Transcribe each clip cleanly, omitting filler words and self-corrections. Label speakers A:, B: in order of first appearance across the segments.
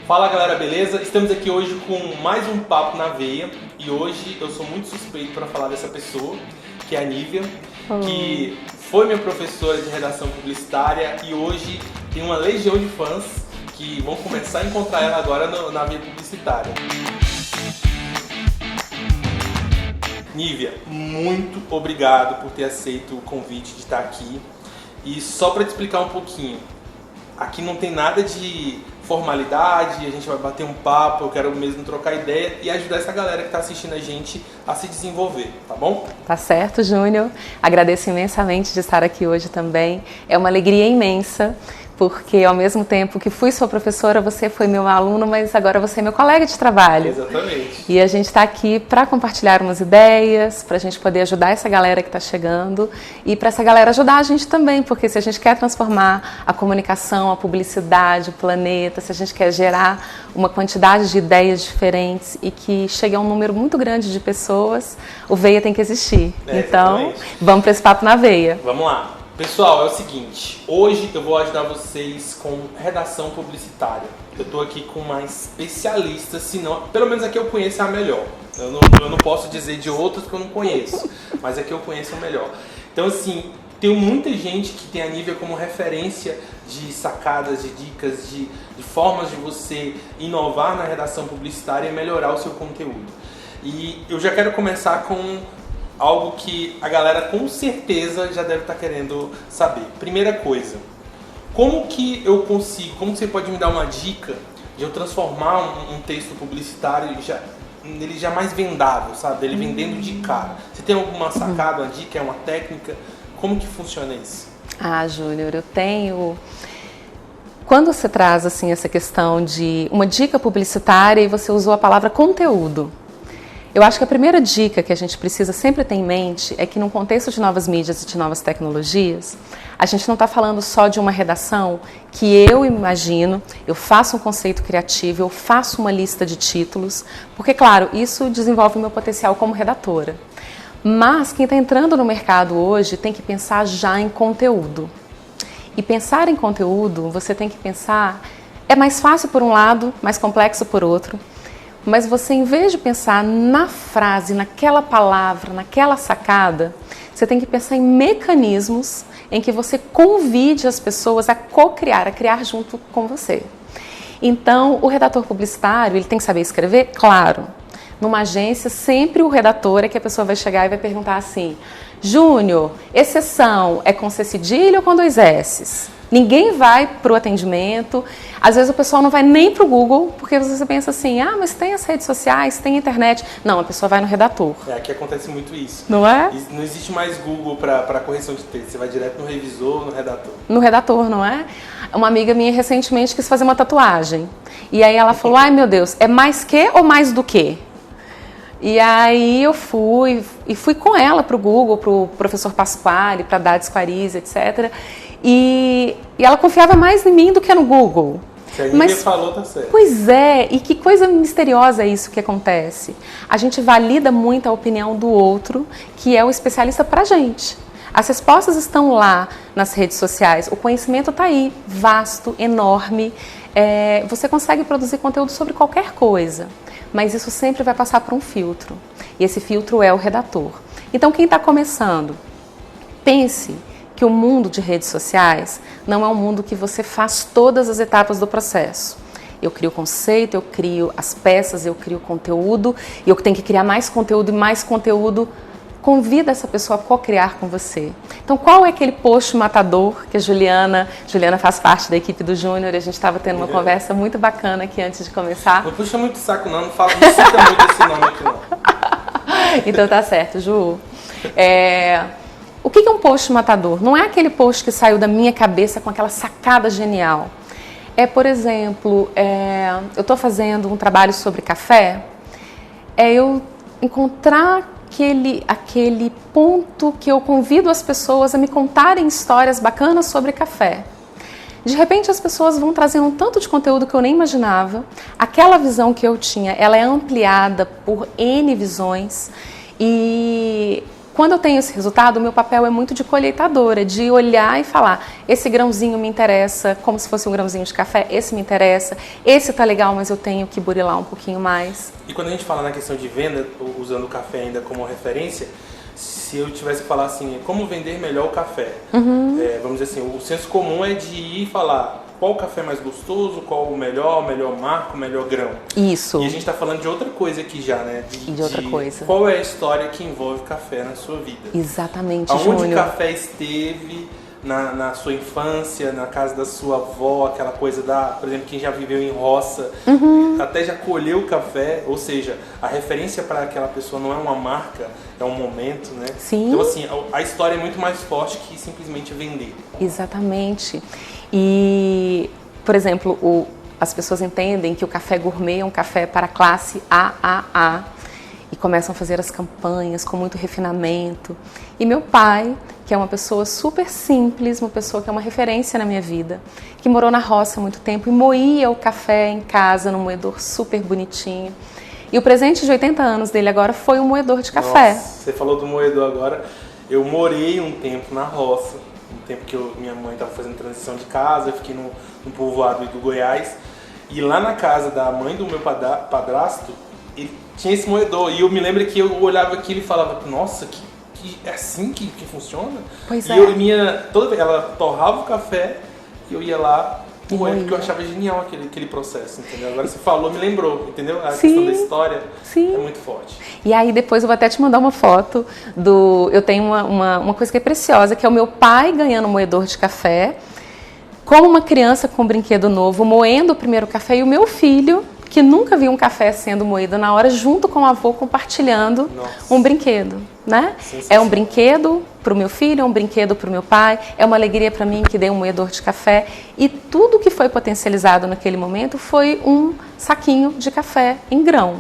A: Fala galera, beleza? Estamos aqui hoje com mais um Papo na Veia e hoje eu sou muito suspeito para falar dessa pessoa, que é a Nívia, que foi minha professora de redação publicitária e hoje tem uma legião de fãs que vão começar a encontrar ela agora na via publicitária. Nívia, muito obrigado por ter aceito o convite de estar aqui. E só para te explicar um pouquinho, aqui não tem nada de formalidade, a gente vai bater um papo, eu quero mesmo trocar ideia e ajudar essa galera que está assistindo a gente a se desenvolver, tá bom?
B: Tá certo, Júnior. Agradeço imensamente de estar aqui hoje também. É uma alegria imensa, porque ao mesmo tempo que fui sua professora, você foi meu aluno, mas agora você é meu colega de trabalho.
A: Exatamente.
B: E a gente está aqui para compartilhar umas ideias, para a gente poder ajudar essa galera que está chegando e para essa galera ajudar a gente também, porque se a gente quer transformar a comunicação, a publicidade, o planeta, se a gente quer gerar uma quantidade de ideias diferentes e que chegue a um número muito grande de pessoas, o Veia tem que existir. Então, vamos para esse papo na veia.
A: Vamos lá. Pessoal, é o seguinte, hoje eu vou ajudar vocês com redação publicitária. Eu tô aqui com uma especialista, se não, pelo menos aqui eu conheço a melhor. Eu não posso dizer de outras que eu não conheço, mas aqui eu conheço a melhor. Então assim, tem muita gente que tem a Nívia como referência de sacadas, de dicas, de formas de você inovar na redação publicitária e melhorar o seu conteúdo. E eu já quero começar com algo que a galera com certeza já deve estar querendo saber. Primeira coisa, como que eu consigo, como você pode me dar uma dica de eu transformar um texto publicitário ele já mais vendável, sabe? Ele vendendo de cara. Você tem alguma sacada, uma dica, uma técnica? Como que funciona isso?
B: Ah, Júnior, eu tenho... Quando você traz assim essa questão de uma dica publicitária e você usou a palavra conteúdo, eu acho que a primeira dica que a gente precisa sempre ter em mente é que no contexto de novas mídias e de novas tecnologias, a gente não está falando só de uma redação que eu imagino, eu faço um conceito criativo, eu faço uma lista de títulos, porque, claro, isso desenvolve o meu potencial como redatora. Mas quem está entrando no mercado hoje tem que pensar já em conteúdo. E pensar em conteúdo, você tem que pensar, é mais fácil por um lado, mais complexo por outro. Mas você, em vez de pensar na frase, naquela palavra, naquela sacada, você tem que pensar em mecanismos em que você convide as pessoas a co-criar, a criar junto com você. Então, o redator publicitário, ele tem que saber escrever? Claro. Numa agência, sempre o redator é que a pessoa vai chegar e vai perguntar assim: Júnior, exceção é com C cedilha ou com 2 S's? Ninguém vai para o atendimento, às vezes o pessoal não vai nem para o Google, porque você pensa assim, ah, mas tem as redes sociais, tem a internet. Não, a pessoa vai no redator.
A: Aqui acontece muito isso.
B: Não é?
A: Não existe mais Google para correção de texto, você vai direto no revisor, no redator.
B: No redator, não é? Uma amiga minha recentemente quis fazer uma tatuagem, e aí ela falou, ai meu Deus, é mais que ou mais do que? E aí eu fui com ela para o Google, para o professor Pasquale, para Dades Quarise, etc., e ela confiava mais em mim do que no Google.
A: Se a Nívia falou, tá certo.
B: Pois é, e que coisa misteriosa é isso que acontece. A gente valida muito a opinião do outro, que é o especialista pra gente. As respostas estão lá nas redes sociais, o conhecimento está aí, vasto, enorme. Você consegue produzir conteúdo sobre qualquer coisa, mas isso sempre vai passar por um filtro. E esse filtro é o redator. Então quem está começando, pense que o mundo de redes sociais não é um mundo que você faz todas as etapas do processo. Eu crio o conceito, eu crio as peças, eu crio o conteúdo, e eu tenho que criar mais conteúdo e mais conteúdo. Convida essa pessoa a co-criar com você. Então, qual é aquele post matador que a Juliana faz parte da equipe do Júnior, e a gente estava tendo uma conversa muito bacana aqui antes de começar.
A: Não puxa muito saco não cita muito esse nome aqui não.
B: Então tá certo, Ju. O que é um post matador? Não é aquele post que saiu da minha cabeça com aquela sacada genial. Por exemplo, eu estou fazendo um trabalho sobre café, eu encontrar aquele ponto que eu convido as pessoas a me contarem histórias bacanas sobre café. De repente as pessoas vão trazendo um tanto de conteúdo que eu nem imaginava, aquela visão que eu tinha, ela é ampliada por N visões e quando eu tenho esse resultado, o meu papel é muito de colheitadora, de olhar e falar, esse grãozinho me interessa, como se fosse um grãozinho de café, esse me interessa, esse tá legal, mas eu tenho que burilar um pouquinho mais.
A: E quando a gente fala na questão de venda, usando o café ainda como referência, se eu tivesse que falar assim, como vender melhor o café, vamos dizer assim, o senso comum é de ir e falar qual o café mais gostoso, qual o melhor marca, o melhor grão.
B: Isso.
A: E a gente está falando de outra coisa aqui já, né?
B: De outra coisa.
A: Qual é a história que envolve café na sua vida?
B: Exatamente,
A: Aonde
B: Júnior.
A: o café esteve na sua infância, na casa da sua avó, aquela coisa por exemplo, quem já viveu em roça, até já colheu o café, ou seja, a referência para aquela pessoa não é uma marca, é um momento, né?
B: Sim.
A: Então, assim, a história é muito mais forte que simplesmente vender.
B: Exatamente. E, por exemplo, as pessoas entendem que o café gourmet é um café para a classe AAA e começam a fazer as campanhas com muito refinamento. E meu pai, que é uma pessoa super simples, uma pessoa que é uma referência na minha vida, que morou na roça há muito tempo e moía o café em casa num moedor super bonitinho. E o presente de 80 anos dele agora foi um moedor de café.
A: Nossa, você falou do moedor agora. Eu morei um tempo na roça, um tempo que minha mãe estava fazendo transição de casa, eu fiquei no povoado do Goiás. E lá na casa da mãe do meu padrasto, ele tinha esse moedor. E eu me lembro que eu olhava aquilo e falava, nossa, que é assim que funciona?
B: Pois
A: e
B: é.
A: ela torrava o café e eu ia lá, porque eu achava genial aquele processo, entendeu? Agora você falou, me lembrou, entendeu? A questão da história é muito forte.
B: E aí depois eu vou até te mandar uma foto eu tenho uma coisa que é preciosa, que é o meu pai ganhando um moedor de café, como uma criança com um brinquedo novo, moendo o primeiro café, e o meu filho, que nunca viu um café sendo moído na hora, junto com o avô compartilhando um brinquedo, né? É um brinquedo para o meu filho, é um brinquedo para o meu pai, é uma alegria para mim que dei um moedor de café, e tudo que foi potencializado naquele momento foi um saquinho de café em grão.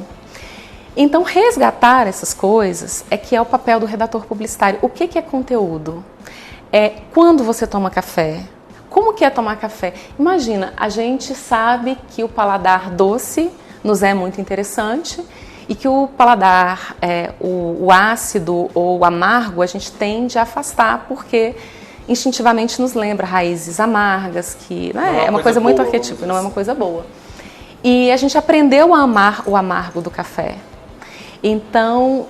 B: Então, resgatar essas coisas é que é o papel do redator publicitário. O que é conteúdo? É quando você toma café. Como que é tomar café? Imagina, a gente sabe que o paladar doce nos é muito interessante e que o paladar, o ácido ou o amargo, a gente tende a afastar porque instintivamente nos lembra raízes amargas, que é uma coisa muito arquetípica, não é uma coisa boa. E a gente aprendeu a amar o amargo do café. Então,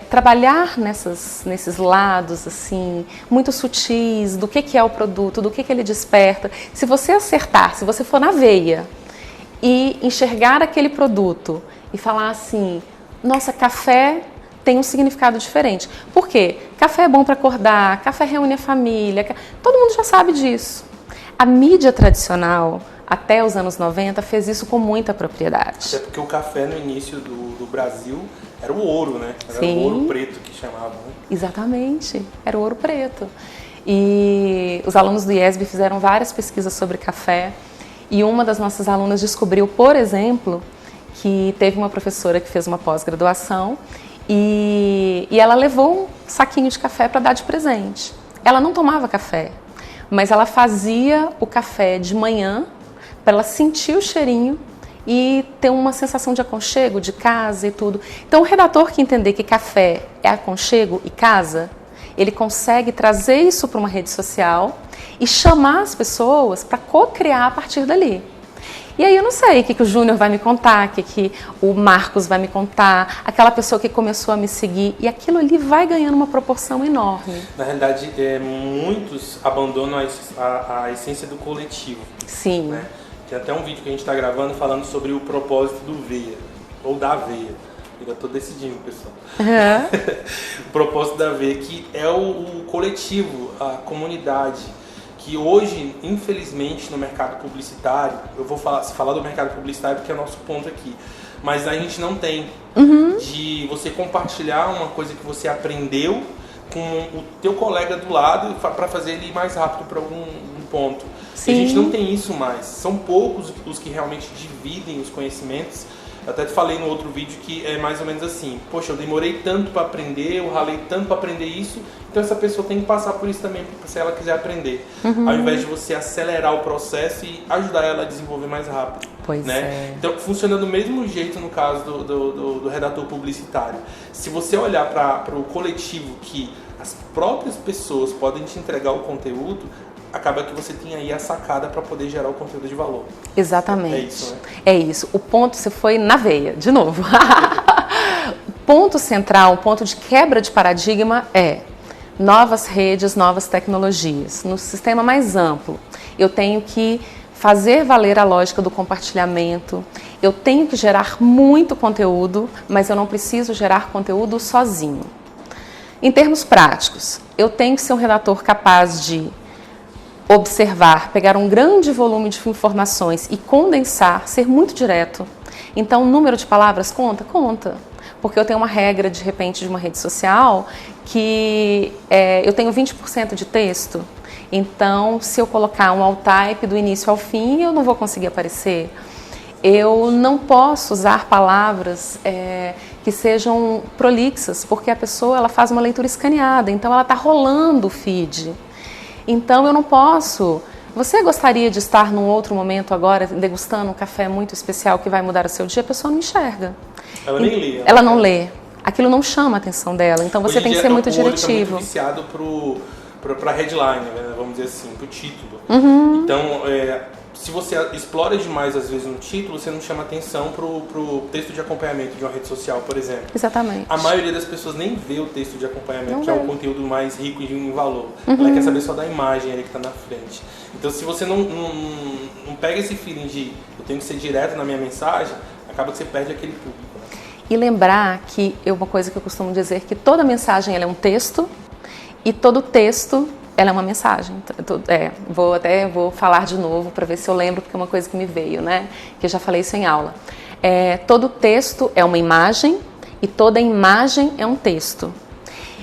B: trabalhar nesses lados assim, muito sutis, do que é o produto, do que ele desperta. Se você acertar, se você for na veia e enxergar aquele produto e falar assim, nossa, café tem um significado diferente. Por quê? Café é bom para acordar, café reúne a família, todo mundo já sabe disso. A mídia tradicional, até os anos 90, fez isso com muita propriedade.
A: Até porque o café no início do Brasil era o ouro, né? Era o ouro preto que chamavam. Né?
B: Exatamente, era o ouro preto. E os alunos do IESB fizeram várias pesquisas sobre café e uma das nossas alunas descobriu, por exemplo, que teve uma professora que fez uma pós-graduação e ela levou um saquinho de café para dar de presente. Ela não tomava café, mas ela fazia o café de manhã para ela sentir o cheirinho e ter uma sensação de aconchego, de casa e tudo. Então, o redator que entender que café é aconchego e casa, ele consegue trazer isso para uma rede social e chamar as pessoas para co-criar a partir dali. E aí eu não sei o que o Júnior vai me contar, o que o Marcos vai me contar, aquela pessoa que começou a me seguir, e aquilo ali vai ganhando uma proporção enorme.
A: Na realidade, muitos abandonam a essência do coletivo.
B: Sim.
A: Né? Tem até um vídeo que a gente está gravando falando sobre o propósito do Veia, ou da Veia. Ainda estou decidindo, pessoal. O propósito da Veia, que é o coletivo, a comunidade, que hoje, infelizmente, no mercado publicitário, eu vou falar do mercado publicitário porque é o nosso ponto aqui, mas a gente não tem de você compartilhar uma coisa que você aprendeu com o teu colega do lado para fazer ele ir mais rápido para algum ponto. Sim. E a gente não tem isso mais. São poucos os que realmente dividem os conhecimentos. Eu até te falei no outro vídeo que é mais ou menos assim, poxa, eu demorei tanto para aprender, eu ralei tanto para aprender isso, então essa pessoa tem que passar por isso também, se ela quiser aprender. Ao invés de você acelerar o processo e ajudar ela a desenvolver mais rápido.
B: Pois
A: né?
B: é.
A: Então funciona do mesmo jeito no caso do redator publicitário. Se você olhar para o coletivo que as próprias pessoas podem te entregar o conteúdo, acaba que você tem aí a sacada para poder gerar o conteúdo de valor.
B: Exatamente.
A: É isso, né?
B: É isso. O ponto, você foi na veia, de novo. O ponto central, o ponto de quebra de paradigma é novas redes, novas tecnologias. No sistema mais amplo, eu tenho que fazer valer a lógica do compartilhamento, eu tenho que gerar muito conteúdo, mas eu não preciso gerar conteúdo sozinho. Em termos práticos, eu tenho que ser um redator capaz de observar, pegar um grande volume de informações e condensar, ser muito direto. Então, o número de palavras conta? Conta. Porque eu tenho uma regra, de repente, de uma rede social que eu tenho 20% de texto. Então, se eu colocar um alt type do início ao fim, eu não vou conseguir aparecer. Eu não posso usar palavras que sejam prolixas, porque a pessoa ela faz uma leitura escaneada, então ela está rolando o feed. Então, eu não posso... Você gostaria de estar num outro momento agora, degustando um café muito especial que vai mudar o seu dia? A pessoa não enxerga.
A: Ela nem lê.
B: Ela não lê. Aquilo não chama a atenção dela, então você tem que ser muito diretivo.
A: O olho tá muito viciado para headline, né? Vamos dizer assim, para o título. Então, se você explora demais, às vezes, no título, você não chama atenção pro texto de acompanhamento de uma rede social, por exemplo.
B: Exatamente.
A: A maioria das pessoas nem vê o texto de acompanhamento,
B: Não
A: que
B: vê.
A: é um conteúdo mais rico em valor. Ela quer saber só da imagem ali que está na frente. Então, se você não pega esse feeling de eu tenho que ser direto na minha mensagem, acaba que você perde aquele público. Né?
B: E lembrar que uma coisa que eu costumo dizer, que toda mensagem ela é um texto e todo texto ela é uma mensagem. Vou falar de novo para ver se eu lembro, porque é uma coisa que me veio, né? Que eu já falei isso em aula. Todo texto é uma imagem e toda imagem é um texto.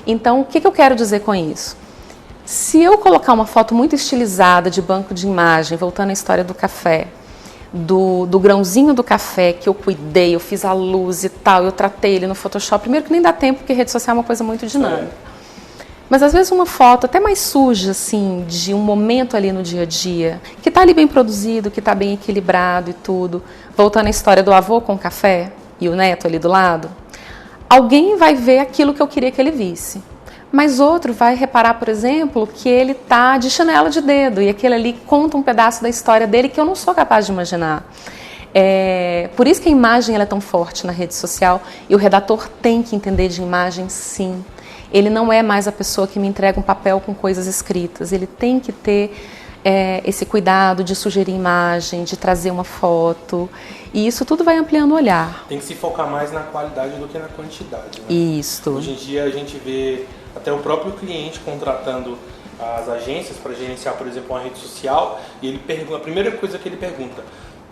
B: Então, o que eu quero dizer com isso? Se eu colocar uma foto muito estilizada de banco de imagem, voltando à história do café, do grãozinho do café que eu cuidei, eu fiz a luz e tal, eu tratei ele no Photoshop, primeiro que nem dá tempo, porque rede social é uma coisa muito dinâmica. Mas às vezes uma foto até mais suja, assim, de um momento ali no dia a dia, que está ali bem produzido, que está bem equilibrado e tudo, voltando à história do avô com o café e o neto ali do lado, alguém vai ver aquilo que eu queria que ele visse. Mas outro vai reparar, por exemplo, que ele está de chinelo de dedo e aquele ali conta um pedaço da história dele que eu não sou capaz de imaginar. Por isso que a imagem ela é tão forte na rede social e o redator tem que entender de imagem, sim. Ele não é mais a pessoa que me entrega um papel com coisas escritas. Ele tem que ter esse cuidado de sugerir imagem, de trazer uma foto. E isso tudo vai ampliando o olhar.
A: Tem que se focar mais na qualidade do que na quantidade. Né?
B: Isso.
A: Hoje em dia a gente vê até o próprio cliente contratando as agências para gerenciar, por exemplo, uma rede social. E ele pergunta, a primeira coisa que ele pergunta,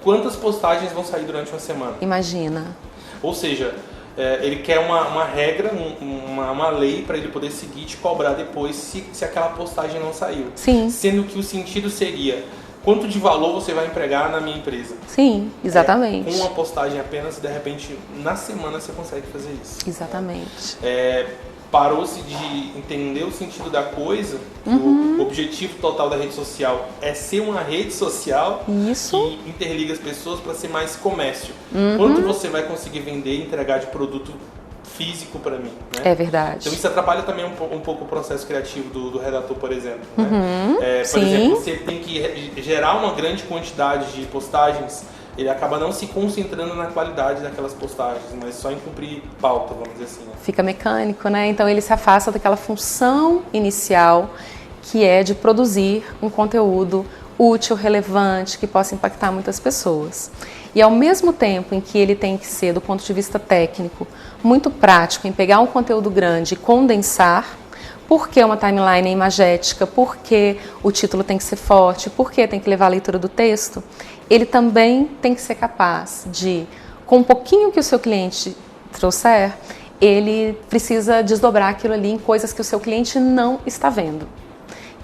A: quantas postagens vão sair durante uma semana?
B: Imagina.
A: Ou seja... ele quer uma regra, uma lei para ele poder seguir e te cobrar depois se aquela postagem não saiu.
B: Sim.
A: Sendo que o sentido seria quanto de valor você vai empregar na minha empresa.
B: Sim, exatamente.
A: Com uma postagem apenas, de repente, na semana você consegue fazer isso.
B: Exatamente.
A: Parou-se de entender o sentido da coisa, que o objetivo total da rede social é ser uma rede social
B: Isso.
A: que interliga as pessoas para ser mais comércio. Quanto você vai conseguir vender e entregar de produto físico para mim? Né?
B: É verdade.
A: Então isso atrapalha também um pouco o processo criativo do redator, por exemplo. Né? Por
B: Sim.
A: exemplo, você tem que gerar uma grande quantidade de postagens, ele acaba não se concentrando na qualidade daquelas postagens, mas só em cumprir pauta, vamos dizer assim. Né?
B: Fica mecânico, né? Então ele se afasta daquela função inicial que é de produzir um conteúdo útil, relevante, que possa impactar muitas pessoas. E ao mesmo tempo em que ele tem que ser, do ponto de vista técnico, muito prático em pegar um conteúdo grande e condensar, porque uma timeline é imagética, porque o título tem que ser forte, porque tem que levar a leitura do texto, ele também tem que ser capaz de, com um pouquinho que o seu cliente trouxer, ele precisa desdobrar aquilo ali em coisas que o seu cliente não está vendo,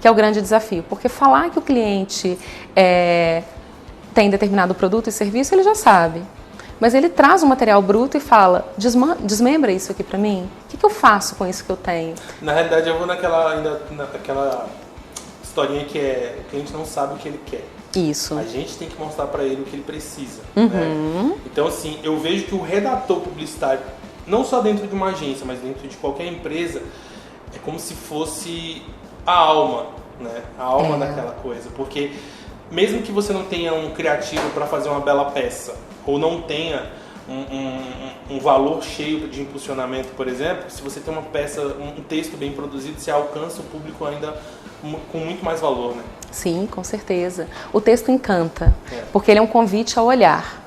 B: que é o grande desafio. Porque falar que o cliente tem determinado produto e serviço, ele já sabe. mas ele traz um material bruto e fala, desmembra isso aqui para mim, o que eu faço com isso que eu tenho?
A: Na realidade eu vou naquela historinha que é, o cliente não sabe o que ele quer.
B: Isso.
A: A gente tem que mostrar para ele o que ele precisa. Né? Então, assim, eu vejo que o redator publicitário, não só dentro de uma agência, mas dentro de qualquer empresa, é como se fosse a alma, né? A alma daquela coisa. Porque mesmo que você não tenha um criativo para fazer uma bela peça, ou não tenha um valor cheio de impulsionamento, por exemplo, se você tem uma peça, um texto bem produzido, você alcança o público ainda com muito mais valor, né?
B: Sim, com certeza. O texto encanta, porque ele é um convite ao olhar.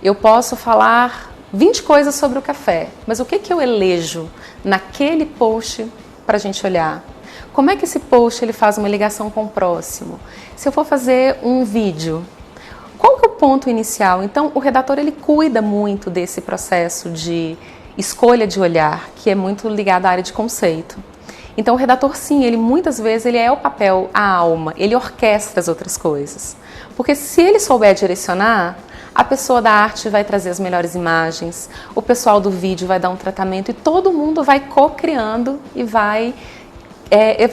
B: Eu posso falar 20 coisas sobre o café, mas o que eu elejo naquele post para a gente olhar? Como é que esse post ele faz uma ligação com o próximo? Se eu for fazer um vídeo, qual que é o ponto inicial? Então, o redator ele cuida muito desse processo de escolha de olhar, que é muito ligado à área de conceito. Então, o redator, sim, ele muitas vezes ele é o papel, a alma, ele orquestra as outras coisas. Porque se ele souber direcionar, a pessoa da arte vai trazer as melhores imagens, o pessoal do vídeo vai dar um tratamento e todo mundo vai co-criando e vai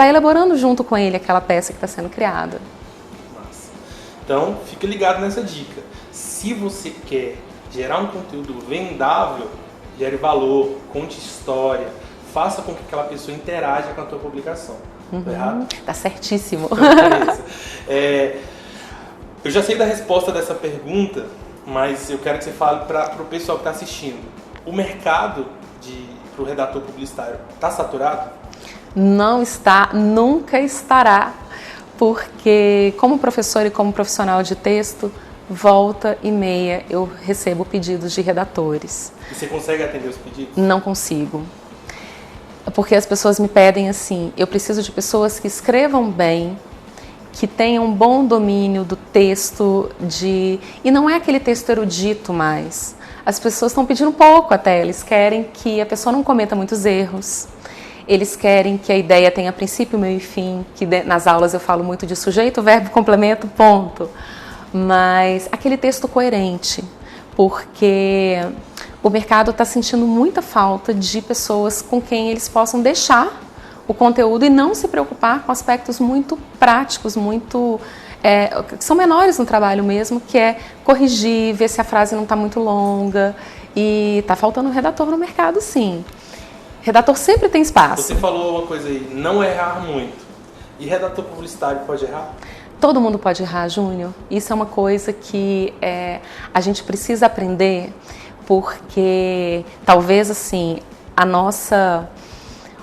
B: elaborando junto com ele aquela peça que está sendo criada.
A: Massa. Então, fique ligado nessa dica. Se você quer gerar um conteúdo vendável, gere valor, conte história, faça com que aquela pessoa interaja com a tua publicação. Tá errado?
B: Tá certíssimo.
A: Eu já sei da resposta dessa pergunta, mas eu quero que você fale para o pessoal que está assistindo. O mercado para o redator publicitário está saturado?
B: Não está, nunca estará, porque como professor e como profissional de texto, volta e meia eu recebo pedidos de redatores.
A: E você consegue atender os pedidos?
B: Não consigo. Porque as pessoas me pedem assim, eu preciso de pessoas que escrevam bem, que tenham um bom domínio do texto, e não é aquele texto erudito mais. As pessoas estão pedindo pouco até, eles querem que a pessoa não cometa muitos erros, eles querem que a ideia tenha princípio, meio e fim, que nas aulas eu falo muito de sujeito, verbo, complemento, ponto. Mas aquele texto coerente, porque o mercado está sentindo muita falta de pessoas com quem eles possam deixar o conteúdo e não se preocupar com aspectos muito práticos, que são menores no trabalho mesmo, que é corrigir, ver se a frase não está muito longa. E está faltando um redator no mercado, sim. Redator sempre tem espaço.
A: Você falou uma coisa aí, não errar muito. E redator publicitário pode errar?
B: Todo mundo pode errar, Júnior. Isso é uma coisa que a gente precisa aprender, porque talvez assim,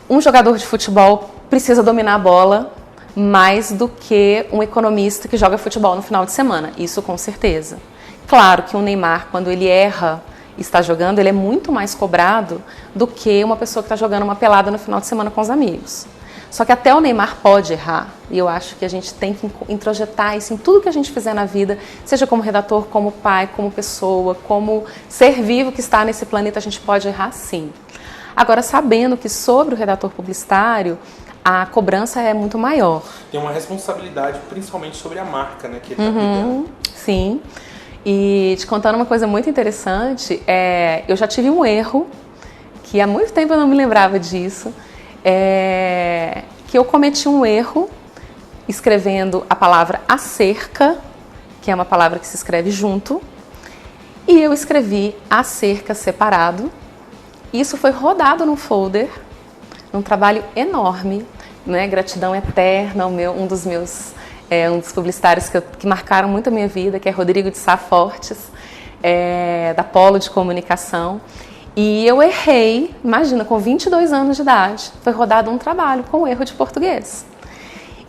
B: um jogador de futebol precisa dominar a bola mais do que um economista que joga futebol no final de semana. Isso com certeza. Claro que o Neymar, quando ele erra e está jogando, ele é muito mais cobrado do que uma pessoa que está jogando uma pelada no final de semana com os amigos. Só que até o Neymar pode errar, e eu acho que a gente tem que introjetar isso em tudo que a gente fizer na vida, seja como redator, como pai, como pessoa, como ser vivo que está nesse planeta, a gente pode errar sim. Agora, sabendo que sobre o redator publicitário, a cobrança é muito maior.
A: Tem uma responsabilidade, principalmente sobre a marca, né, que ele está cuidando.
B: Sim, e te contando uma coisa muito interessante, eu já tive um erro, que há muito tempo eu não me lembrava disso, que eu cometi um erro escrevendo a palavra acerca, que é uma palavra que se escreve junto, e eu escrevi acerca separado. Isso foi rodado num folder, num trabalho enorme, né? Gratidão eterna ao um dos publicitários que marcaram muito a minha vida, que é Rodrigo de Sá Fortes, da Polo de Comunicação. E eu errei, imagina, com 22 anos de idade, foi rodado um trabalho com erro de português.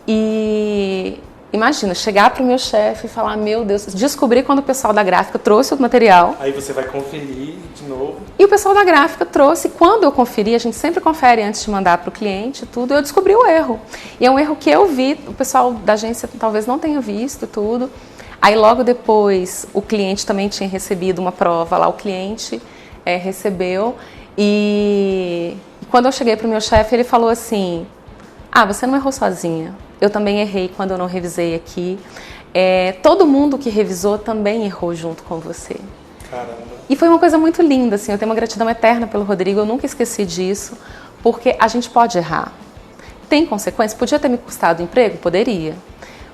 B: E imagina, chegar para o meu chefe e falar, meu Deus, descobri quando o pessoal da gráfica trouxe o material.
A: Aí você vai conferir de novo.
B: E o pessoal da gráfica trouxe, quando eu conferi, a gente sempre confere antes de mandar para o cliente tudo, eu descobri o erro. E é um erro que eu vi, o pessoal da agência talvez não tenha visto tudo. Aí logo depois o cliente também tinha recebido uma prova lá, o cliente recebeu, e quando eu cheguei para o meu chefe, ele falou assim, você não errou sozinha, eu também errei quando eu não revisei aqui, todo mundo que revisou também errou junto com você.
A: Caramba.
B: E foi uma coisa muito linda, assim, eu tenho uma gratidão eterna pelo Rodrigo, eu nunca esqueci disso, porque a gente pode errar. Tem consequências? Podia ter me custado o emprego? Poderia.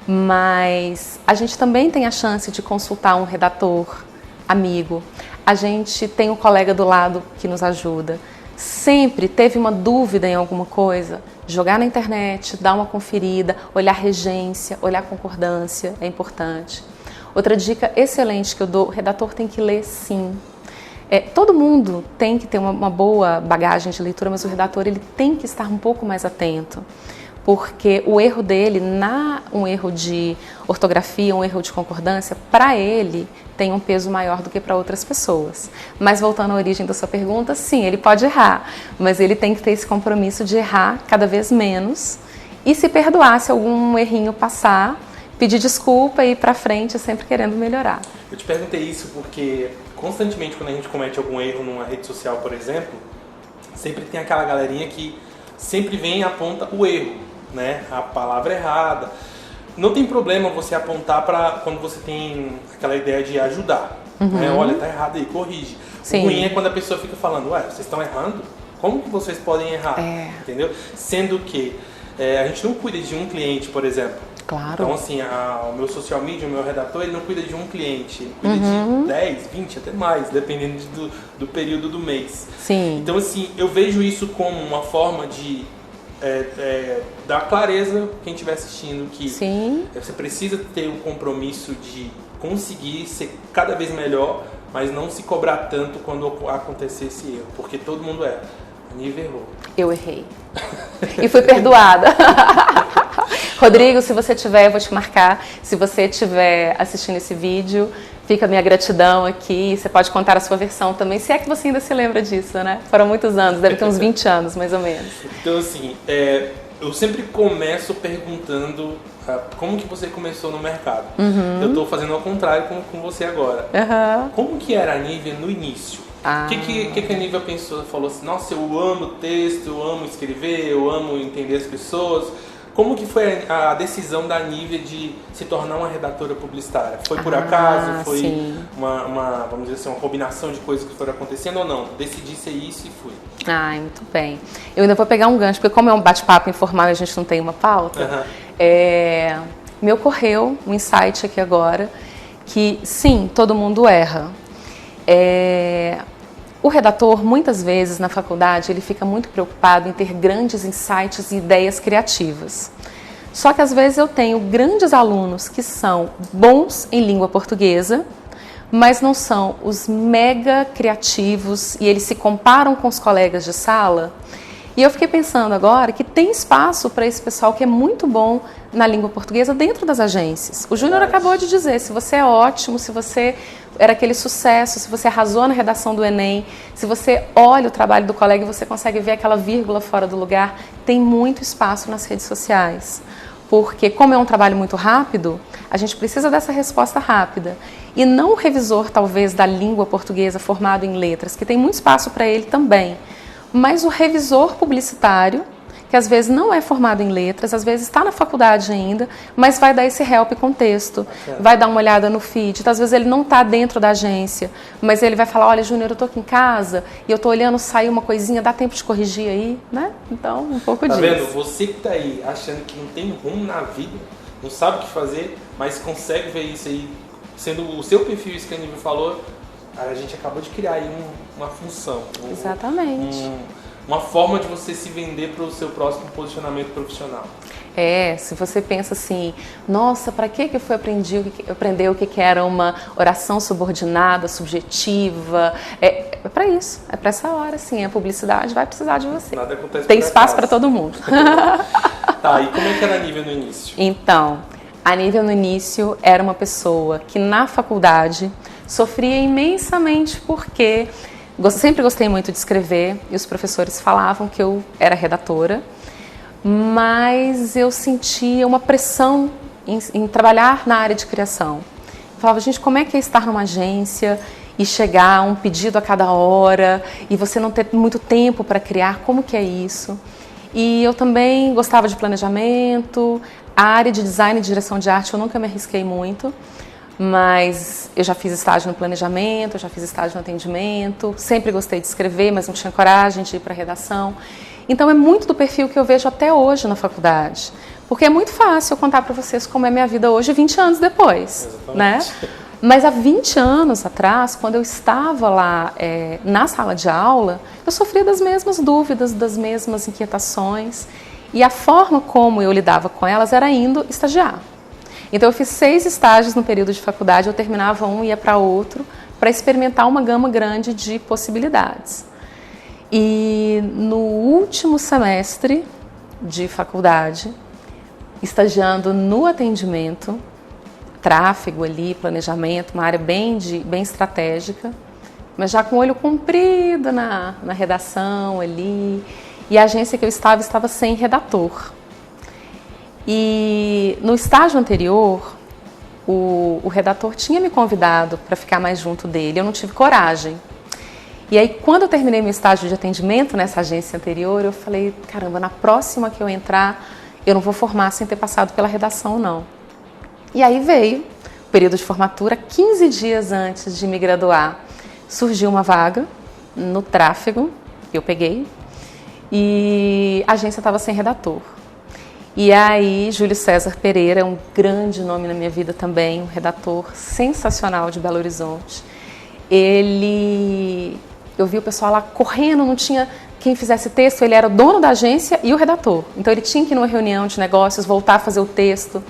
B: Mas a gente também tem a chance de consultar um redator amigo. A gente tem um colega do lado que nos ajuda. Sempre teve uma dúvida em alguma coisa, jogar na internet, dar uma conferida, olhar regência, olhar concordância, é importante. Outra dica excelente que eu dou, o redator tem que ler sim. Todo mundo tem que ter uma boa bagagem de leitura, mas o redator ele tem que estar um pouco mais atento, porque o erro dele, um erro de ortografia, um erro de concordância, para ele tem um peso maior do que para outras pessoas. Mas voltando à origem da sua pergunta, sim, ele pode errar, mas ele tem que ter esse compromisso de errar cada vez menos e se perdoar se algum errinho passar, pedir desculpa e ir para frente sempre querendo melhorar.
A: Eu te perguntei isso porque constantemente quando a gente comete algum erro numa rede social, por exemplo, sempre tem aquela galerinha que sempre vem e aponta o erro, né? A palavra errada. Não tem problema você apontar para quando você tem aquela ideia de ajudar. Né? Olha, tá errado aí, corrige. Sim. O ruim é quando a pessoa fica falando, ué, vocês estão errando? Como que vocês podem errar? Entendeu? Sendo que a gente não cuida de um cliente, por exemplo.
B: Claro.
A: Então, assim, o meu social media, o meu redator, ele não cuida de um cliente, ele cuida de 10, 20, até mais, dependendo do período do mês.
B: Sim.
A: Então, assim, eu vejo isso como uma forma de dar clareza quem estiver assistindo que
B: Sim.
A: Você precisa ter um compromisso de conseguir ser cada vez melhor, mas não se cobrar tanto quando acontecer esse erro, porque todo mundo erra. A Nive errou.
B: Eu errei. E fui perdoada. Rodrigo, se você tiver, eu vou te marcar. Se você estiver assistindo esse vídeo, fica a minha gratidão aqui. Você pode contar a sua versão também, se é que você ainda se lembra disso, né? Foram muitos anos, deve ter uns 20 anos, mais ou menos.
A: Então, assim, eu sempre começo perguntando como que você começou no mercado. Eu estou fazendo ao contrário com você agora. Como que era a Nívia no início? O que a Nívia pensou? Falou assim, nossa, eu amo texto, eu amo escrever, eu amo entender as pessoas. Como que foi a decisão da Nívia de se tornar uma redatora publicitária? Foi por acaso? Foi vamos dizer assim, uma combinação de coisas que foram acontecendo ou não? Decidi ser isso e fui.
B: Muito bem. Eu ainda vou pegar um gancho, porque como é um bate-papo informal e a gente não tem uma pauta, me ocorreu um insight aqui agora, que sim, todo mundo erra. O redator, muitas vezes na faculdade, ele fica muito preocupado em ter grandes insights e ideias criativas. Só que às vezes eu tenho grandes alunos que são bons em língua portuguesa, mas não são os mega criativos e eles se comparam com os colegas de sala. E eu fiquei pensando agora que tem espaço para esse pessoal que é muito bom na língua portuguesa dentro das agências. O Júnior acabou de dizer, se você é ótimo, se você era aquele sucesso, se você arrasou na redação do Enem, se você olha o trabalho do colega e você consegue ver aquela vírgula fora do lugar, tem muito espaço nas redes sociais. Porque como é um trabalho muito rápido, a gente precisa dessa resposta rápida. E não o revisor, talvez, da língua portuguesa formado em letras, que tem muito espaço para ele também, mas o revisor publicitário, que às vezes não é formado em letras, às vezes está na faculdade ainda, mas vai dar esse help com texto, vai dar uma olhada no feed, então, às vezes ele não está dentro da agência, mas ele vai falar, olha, Júnior, eu estou aqui em casa e eu estou olhando, saiu uma coisinha, dá tempo de corrigir aí, né? Então, um pouco disso.
A: Tá vendo? Você que está aí achando que não tem rumo na vida, não sabe o que fazer, mas consegue ver isso aí, sendo o seu perfil, isso que a Nívia falou, a gente acabou de criar aí uma função.
B: Exatamente.
A: Uma forma de você se vender para o seu próximo posicionamento profissional.
B: Se você pensa assim, nossa, para que eu fui aprender o que era uma oração subordinada, subjetiva? É para isso, é para essa hora, sim. A publicidade vai precisar de você.
A: Nada acontece.
B: Tem espaço para todo mundo.
A: Tá, e como é que era a Nívia no início?
B: Então, a Nívia no início era uma pessoa que na faculdade sofria imensamente porque sempre gostei muito de escrever e os professores falavam que eu era redatora, mas eu sentia uma pressão em trabalhar na área de criação. Eu falava, gente, como é que é estar numa agência e chegar a um pedido a cada hora e você não ter muito tempo para criar, como que é isso? E eu também gostava de planejamento, a área de design e direção de arte eu nunca me arrisquei muito, Mas eu já fiz estágio no planejamento, eu já fiz estágio no atendimento, sempre gostei de escrever, mas não tinha coragem de ir para a redação. Então é muito do perfil que eu vejo até hoje na faculdade. Porque é muito fácil eu contar para vocês como é minha vida hoje, 20 anos depois, né? Mas há 20 anos atrás, quando eu estava lá na sala de aula, eu sofria das mesmas dúvidas, das mesmas inquietações. E a forma como eu lidava com elas era indo estagiar. Então eu fiz 6 estágios no período de faculdade, eu terminava um e ia para outro, para experimentar uma gama grande de possibilidades. E no último semestre de faculdade, estagiando no atendimento, tráfego ali, planejamento, uma área bem estratégica, mas já com o olho comprido na redação ali, e a agência que eu estava sem redator. E no estágio anterior, o redator tinha me convidado para ficar mais junto dele, eu não tive coragem. E aí, quando eu terminei meu estágio de atendimento nessa agência anterior, eu falei, caramba, na próxima que eu entrar, eu não vou formar sem ter passado pela redação, não. E aí veio o período de formatura, 15 dias antes de me graduar, surgiu uma vaga no tráfego, eu peguei, e a agência estava sem redator. E aí, Júlio César Pereira, um grande nome na minha vida também, um redator sensacional de Belo Horizonte. Eu vi o pessoal lá correndo, não tinha quem fizesse texto, ele era o dono da agência e o redator. Então ele tinha que ir numa reunião de negócios, voltar a fazer o texto.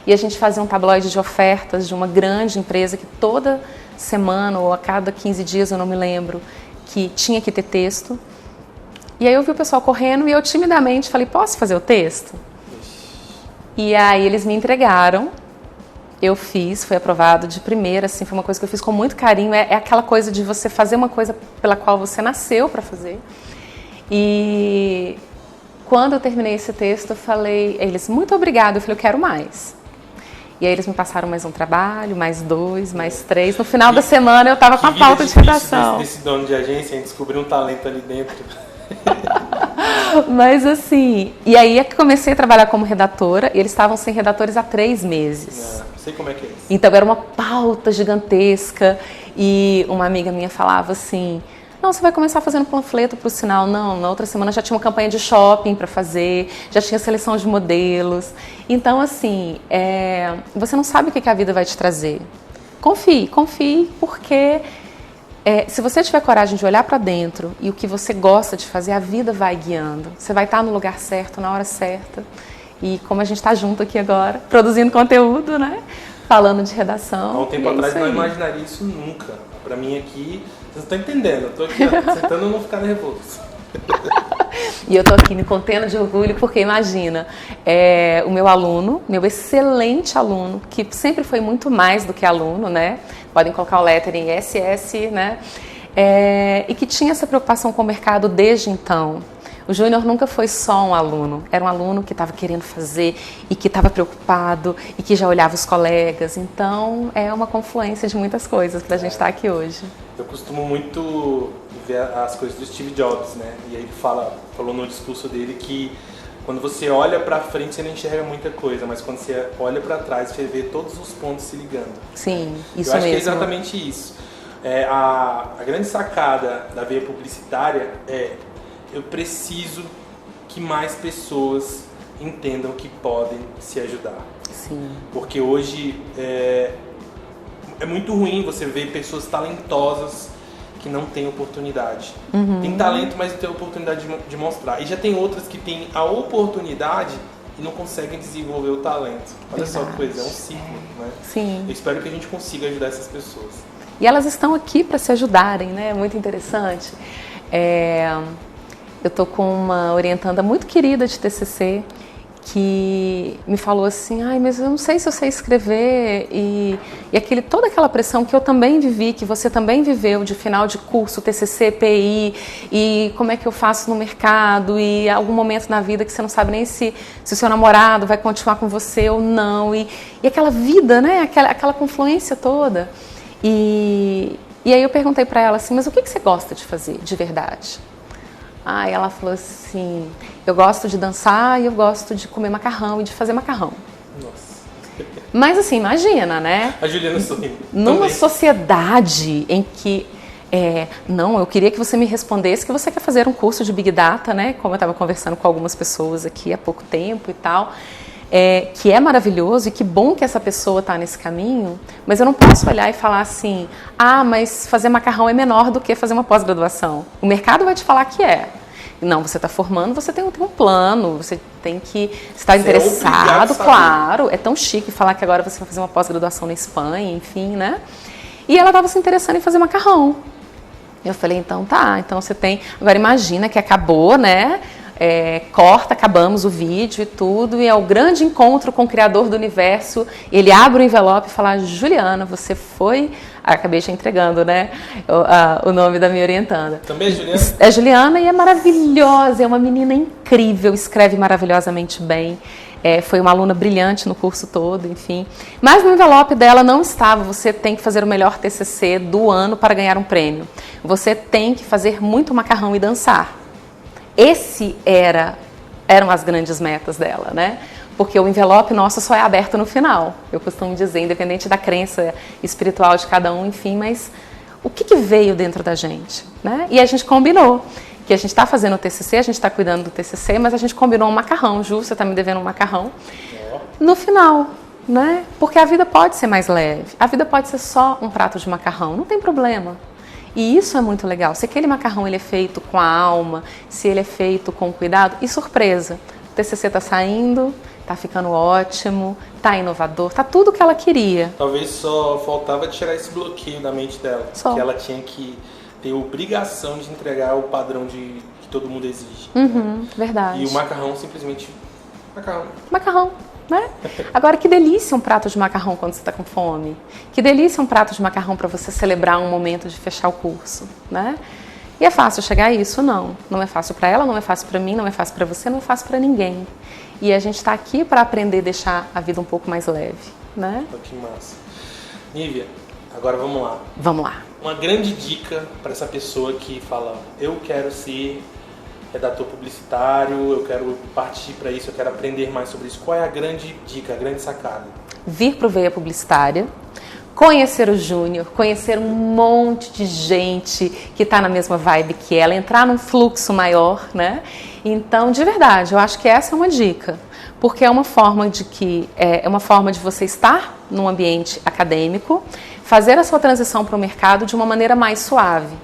B: E a gente fazia um tabloide de ofertas de uma grande empresa que toda semana ou a cada 15 dias, eu não me lembro, que tinha que ter texto. E aí eu vi o pessoal correndo e eu timidamente falei, posso fazer o texto? E aí eles me entregaram, eu fiz, foi aprovado de primeira, assim, foi uma coisa que eu fiz com muito carinho, é aquela coisa de você fazer uma coisa pela qual você nasceu para fazer. E quando eu terminei esse texto, eu falei, eles, muito obrigada, eu falei, eu quero mais. E aí eles me passaram mais um trabalho, mais 2, mais 3. No final da semana eu estava com a pauta de redação.
A: Desse dono de agência, descobrir um talento ali dentro.
B: Mas assim, e aí é que comecei a trabalhar como redatora, e eles estavam sem redatores há 3 meses.
A: Não sei como é que é isso.
B: Então era uma pauta gigantesca, e uma amiga minha falava assim, não, você vai começar fazendo panfleto para o Sinal. Não, na outra semana já tinha uma campanha de shopping para fazer, já tinha seleção de modelos. Então assim, você não sabe o que a vida vai te trazer. Confie, porque... se você tiver coragem de olhar para dentro e o que você gosta de fazer, a vida vai guiando. Você vai estar no lugar certo, na hora certa. E como a gente está junto aqui agora, produzindo conteúdo, né? Falando de redação.
A: Há um tempo atrás eu não imaginaria isso nunca. Para mim aqui, vocês não estão entendendo. Eu estou aqui tentando não ficar nervoso.
B: E eu estou aqui me contendo de orgulho porque, imagina, o meu aluno, meu excelente aluno, que sempre foi muito mais do que aluno, né? Podem colocar o lettering SS, né? E que tinha essa preocupação com o mercado desde então. O Júnior nunca foi só um aluno, era um aluno que estava querendo fazer e que estava preocupado e que já olhava os colegas. Então, é uma confluência de muitas coisas para a gente estar aqui hoje.
A: Eu costumo muito ver as coisas do Steve Jobs, né? E aí ele falou no discurso dele que quando você olha para frente você não enxerga muita coisa, mas quando você olha para trás você vê todos os pontos se ligando.
B: Sim, isso mesmo.
A: Eu acho que é exatamente isso. A grande sacada da veia publicitária eu preciso que mais pessoas entendam que podem se ajudar.
B: Sim.
A: Porque hoje é muito ruim você ver pessoas talentosas que não têm oportunidade.
B: Uhum.
A: Tem talento, mas não tem oportunidade de mostrar. E já tem outras que têm a oportunidade e não conseguem desenvolver o talento. Olha só que coisa, é um ciclo, né?
B: Sim.
A: Eu espero que a gente consiga ajudar essas pessoas.
B: E elas estão aqui para se ajudarem, né? É muito interessante. Eu estou com uma orientanda muito querida de TCC que me falou assim, mas eu não sei se eu sei escrever, e toda aquela pressão que eu também vivi, que você também viveu, de final de curso, TCC, PI, e como é que eu faço no mercado, e algum momento na vida que você não sabe nem se o seu namorado vai continuar com você ou não, e aquela vida, né, aquela confluência toda. E aí eu perguntei para ela assim, mas o que você gosta de fazer, de verdade? Ela falou assim, eu gosto de dançar e eu gosto de comer macarrão e de fazer macarrão.
A: Nossa.
B: Mas assim, imagina, né?
A: A Juliana sorrindo.
B: Numa
A: também.
B: sociedade em que não, eu queria que você me respondesse que você quer fazer um curso de Big Data, né? Como eu estava conversando com algumas pessoas aqui há pouco tempo e tal, que é maravilhoso e que bom que essa pessoa está nesse caminho, mas eu não posso olhar e falar assim, mas fazer macarrão é menor do que fazer uma pós-graduação. O mercado vai te falar que é. Não, você está formando, você tem um plano, você tem que estar interessado, claro. É tão chique falar que agora você vai fazer uma pós-graduação na Espanha, enfim, né? E ela estava se interessando em fazer macarrão. Eu falei, então tá, então você tem... Agora imagina que acabou, né? Acabamos o vídeo e tudo, e é o grande encontro com o Criador do Universo. Ele abre o envelope e fala, Juliana, você foi... acabei já entregando, né? O nome da minha orientanda.
A: Também é Juliana?
B: É Juliana e é maravilhosa, é uma menina incrível, escreve maravilhosamente bem. Foi uma aluna brilhante no curso todo, enfim. Mas no envelope dela não estava, você tem que fazer o melhor TCC do ano para ganhar um prêmio. Você tem que fazer muito macarrão e dançar. Eram as grandes metas dela, né? Porque o envelope nosso só é aberto no final. Eu costumo dizer, independente da crença espiritual de cada um, enfim, mas o que veio dentro da gente, né? E a gente combinou que a gente está fazendo o TCC, a gente está cuidando do TCC, mas a gente combinou um macarrão. Ju, você está me devendo um macarrão no final, né? Porque a vida pode ser mais leve. A vida pode ser só um prato de macarrão, não tem problema. E isso é muito legal. Se aquele macarrão ele é feito com a alma, se ele é feito com cuidado, e surpresa, o TCC está saindo, está ficando ótimo, está inovador, está tudo o que ela queria.
A: Talvez só faltava tirar esse bloqueio da mente dela, que ela tinha que ter obrigação de entregar o padrão que todo mundo exige.
B: Verdade.
A: E o macarrão simplesmente...
B: Macarrão, né? Agora, que delícia um prato de macarrão quando você está com fome. Que delícia um prato de macarrão para você celebrar um momento de fechar o curso, né? E é fácil chegar a isso? Não. Não é fácil para ela, não é fácil para mim, não é fácil para você, não é fácil para ninguém. E a gente está aqui para aprender a deixar a vida um pouco mais leve, né?
A: Que massa. Nívia, agora vamos lá.
B: Vamos lá.
A: Uma grande dica para essa pessoa que fala, eu quero ser redator publicitário, eu quero partir para isso, eu quero aprender mais sobre isso. Qual é a grande dica, a grande sacada?
B: Vir para o Veia Publicitária, conhecer o Júnior, conhecer um monte de gente que está na mesma vibe que ela, entrar num fluxo maior, né? Então, de verdade, eu acho que essa é uma dica, porque é uma forma de você estar num ambiente acadêmico, fazer a sua transição para o mercado de uma maneira mais suave,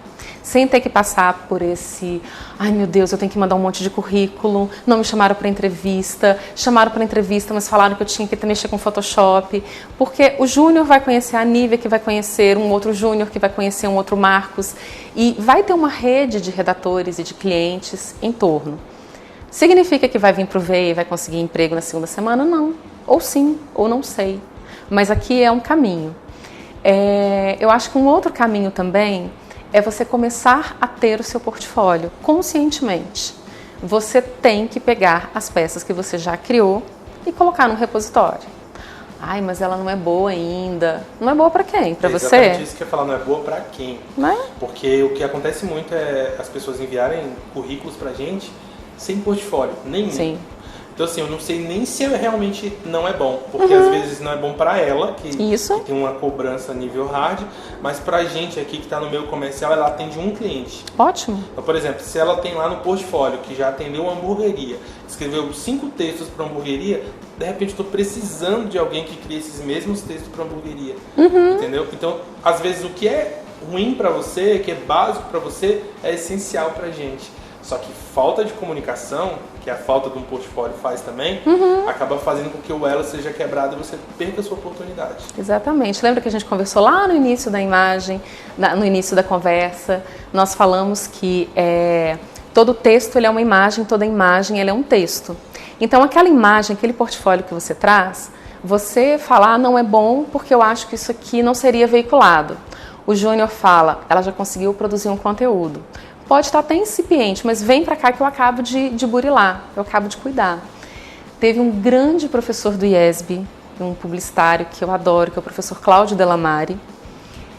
B: sem ter que passar por esse, ai meu Deus, eu tenho que mandar um monte de currículo, não me chamaram para entrevista, mas falaram que eu tinha que mexer com Photoshop, porque o Júnior vai conhecer a Nívia, que vai conhecer um outro Júnior, que vai conhecer um outro Marcos, e vai ter uma rede de redatores e de clientes em torno. Significa que vai vir para o VEI e vai conseguir emprego na segunda semana? Não. Ou sim, ou não sei. Mas aqui é um caminho. Eu acho que um outro caminho também é você começar a ter o seu portfólio conscientemente. Você tem que pegar as peças que você já criou e colocar no repositório. Ai, mas ela não é boa ainda. Não é boa para quem? Para você?
A: Exatamente isso que eu ia falar, não é boa para quem?
B: Né?
A: Porque o que acontece muito é as pessoas enviarem currículos pra gente sem portfólio, nenhum.
B: Sim.
A: Então assim, eu não sei nem se realmente não é bom, porque às vezes não é bom para ela, que tem uma cobrança nível hard, mas pra gente aqui que tá no meio comercial, ela atende um cliente.
B: Ótimo.
A: Então, por exemplo, se ela tem lá no portfólio que já atendeu uma hamburgueria, escreveu 5 textos para hamburgueria, de repente estou precisando de alguém que crie esses mesmos textos para hamburgueria, entendeu? Então, às vezes o que é ruim para você, que é básico para você, é essencial pra gente. Só que falta de comunicação, que a falta de um portfólio faz também, acaba fazendo com que o elo seja quebrado e você perca a sua oportunidade.
B: Exatamente. Lembra que a gente conversou lá no início da imagem, no início da conversa? Nós falamos que todo texto ele é uma imagem, toda imagem ele é um texto. Então aquela imagem, aquele portfólio que você traz, você fala, não é bom porque eu acho que isso aqui não seria veiculado. O Júnior fala, ela já conseguiu produzir um conteúdo. Pode estar até incipiente, mas vem para cá que eu acabo de burilar, eu acabo de cuidar. Teve um grande professor do IESB, um publicitário que eu adoro, que é o professor Cláudio Delamare,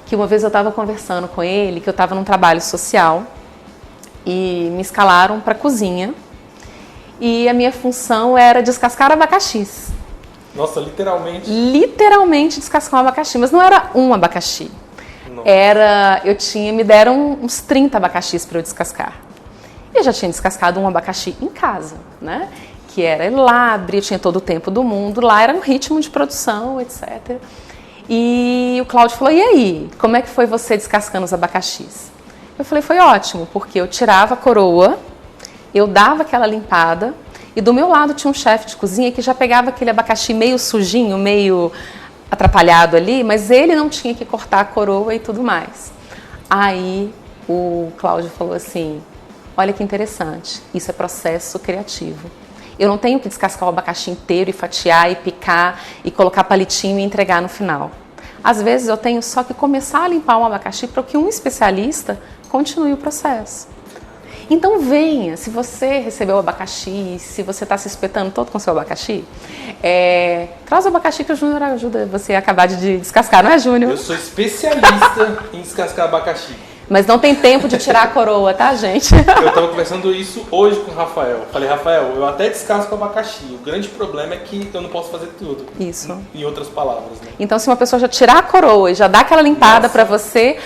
B: que uma vez eu estava conversando com ele, que eu estava num trabalho social e me escalaram para a cozinha e a minha função era descascar abacaxis.
A: Nossa, literalmente?
B: Literalmente descascar um abacaxi, mas não era um abacaxi.
A: Nossa.
B: Me deram uns 30 abacaxis para eu descascar. Eu já tinha descascado um abacaxi em casa, né? Que era Elabre, eu tinha todo o tempo do mundo, lá era um ritmo de produção, etc. E o Cláudio falou, e aí, como é que foi você descascando os abacaxis? Eu falei, foi ótimo, porque eu tirava a coroa, eu dava aquela limpada, e do meu lado tinha um chefe de cozinha que já pegava aquele abacaxi meio sujinho, meio atrapalhado ali, mas ele não tinha que cortar a coroa e tudo mais. Aí o Cláudio falou assim, olha que interessante, isso é processo criativo. Eu não tenho que descascar o abacaxi inteiro e fatiar e picar e colocar palitinho e entregar no final. Às vezes eu tenho só que começar a limpar um abacaxi para que um especialista continue o processo. Então venha, se você recebeu o abacaxi, se você está se espetando todo com o seu abacaxi, traz o abacaxi que o Júnior ajuda você a acabar de descascar, não é, Júnior?
A: Eu sou especialista em descascar abacaxi.
B: Mas não tem tempo de tirar a coroa, tá, gente?
A: Eu estava conversando isso hoje com o Rafael. Falei, Rafael, eu até descasco abacaxi. O grande problema é que eu não posso fazer tudo.
B: Isso.
A: Em outras palavras, né?
B: Então, se uma pessoa já tirar a coroa e já dá aquela limpada para você,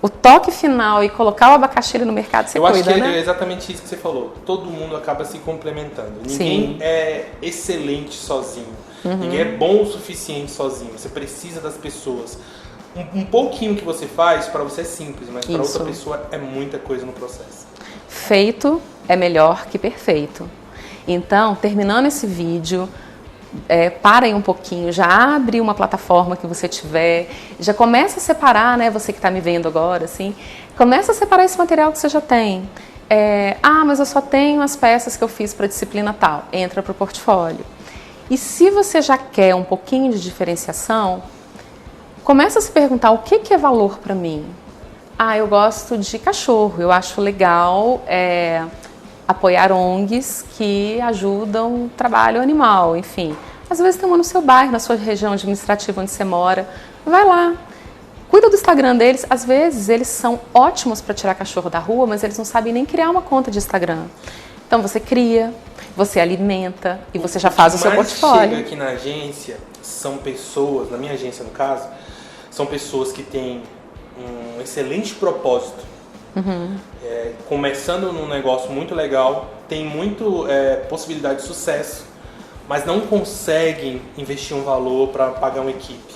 B: o toque final e colocar o abacaxi ali no mercado, você cuida, né? Eu acho
A: que é exatamente isso que você falou. Todo mundo acaba se complementando. Ninguém é excelente sozinho. Ninguém é bom o suficiente sozinho. Você precisa das pessoas. Um pouquinho que você faz, para você é simples, mas para outra pessoa é muita coisa no processo.
B: Feito é melhor que perfeito. Então, terminando esse vídeo, para aí um pouquinho, já abre uma plataforma que você tiver, já começa a separar, né, você que está me vendo agora, assim, começa a separar esse material que você já tem. Mas eu só tenho as peças que eu fiz para a disciplina tal. Entra para o portfólio. E se você já quer um pouquinho de diferenciação, começa a se perguntar o que é valor para mim. Eu gosto de cachorro, eu acho legal apoiar ONGs que ajudam o trabalho animal, enfim. Às vezes tem uma no seu bairro, na sua região administrativa onde você mora. Vai lá, cuida do Instagram deles. Às vezes eles são ótimos para tirar cachorro da rua, mas eles não sabem nem criar uma conta de Instagram. Então você cria, você alimenta e você já faz o seu portfólio.
A: O que chega aqui na agência são pessoas, na minha agência no caso, são pessoas que têm um excelente propósito, começando num negócio muito legal, tem muito possibilidade de sucesso, mas não conseguem investir um valor para pagar uma equipe.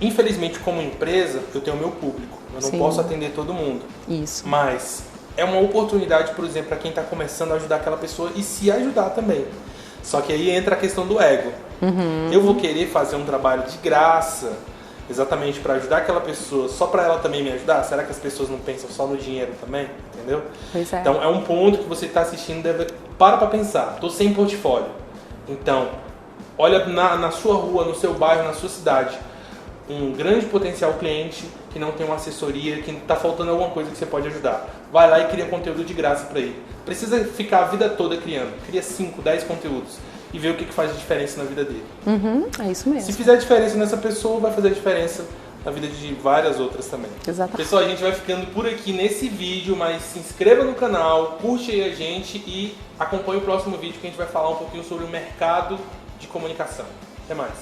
A: Infelizmente, como empresa, eu tenho o meu público, eu não posso atender todo mundo.
B: Isso.
A: Mas é uma oportunidade, por exemplo, para quem está começando a ajudar aquela pessoa e se ajudar também. Só que aí entra a questão do ego. Eu vou querer fazer um trabalho de graça, exatamente para ajudar aquela pessoa, só para ela também me ajudar? Será que as pessoas não pensam só no dinheiro também? Entendeu?
B: Pois é.
A: Então é um ponto que você está assistindo, para pensar. Estou sem portfólio. Então, olha na sua rua, no seu bairro, na sua cidade, um grande potencial cliente que não tem uma assessoria, que está faltando alguma coisa que você pode ajudar. Vai lá e cria conteúdo de graça para ele. Precisa ficar a vida toda criando. Cria 5, 10 conteúdos. E ver o que faz diferença na vida dele.
B: É isso mesmo.
A: Se fizer diferença nessa pessoa, vai fazer diferença na vida de várias outras também.
B: Exatamente.
A: Pessoal, a gente vai ficando por aqui nesse vídeo, mas se inscreva no canal, curte aí a gente e acompanhe o próximo vídeo que a gente vai falar um pouquinho sobre o mercado de comunicação. Até mais.